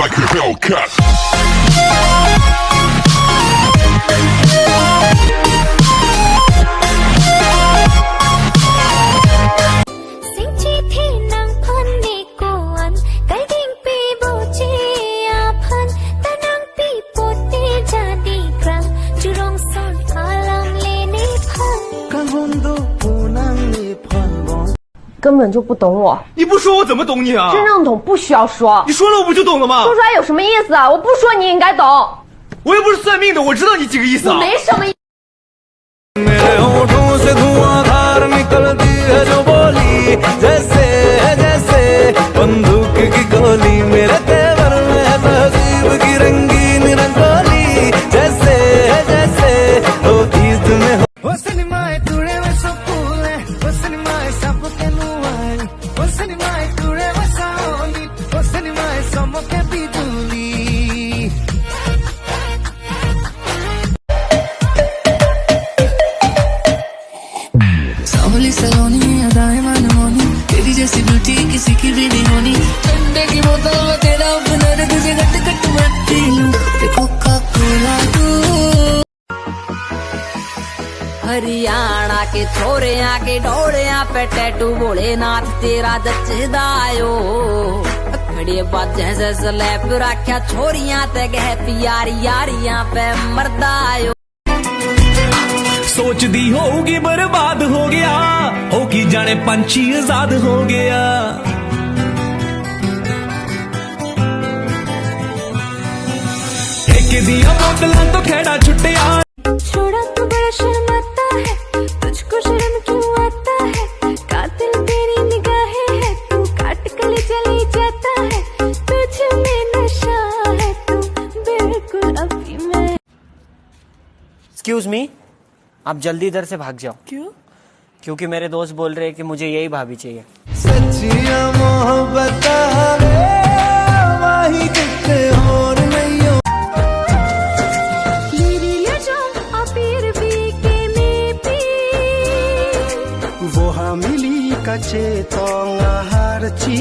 like a Hellcat.根本就不懂我，你不说我怎么懂你啊？真正懂不需要说，你说了我不就懂了吗？说出来有什么意思啊？我不说你应该懂。我又不是算命的，我知道你几个意思啊。我没什么意思。सलोनी अदाएं मनमोनी तेरी जैसी beauty किसी की भी नहीं होनी ठंडे की बोतल में तेरा हुनर तुझे गट गट मैं पी लूं कोका कोला तू हरियाणा के छोरे आके डोरे पे टैटू भोलेनाथ तेरा जचदायो खड़े बाजे से स्लैब रख्या छोरियां ते गह प्यारी यारियां पे मरदायो सोचदी होगी बर्बाद हो गया होगी जाने पंछी आजाद हो गया ठेके दिया बोतलां तो खेड़ा छुट्टिया छोड़ा तो बड़ा शर्माता है तुझको शर्म क्यों आता है कातिल तेरी निगाहें है तू काट कले चली जाता है तुझ में नशा है तू बिल्कुल अभी मैं। एक्सक्यूज मी, आप जल्दी इधर से भाग जाओ। क्यों? क्योंकि मेरे दोस्त बोल रहे हैं कि मुझे यही भाभी चाहिए। सच्चिया मोहब्बत वाही कितने और नहीं हो वो मिली कचे तो हार ची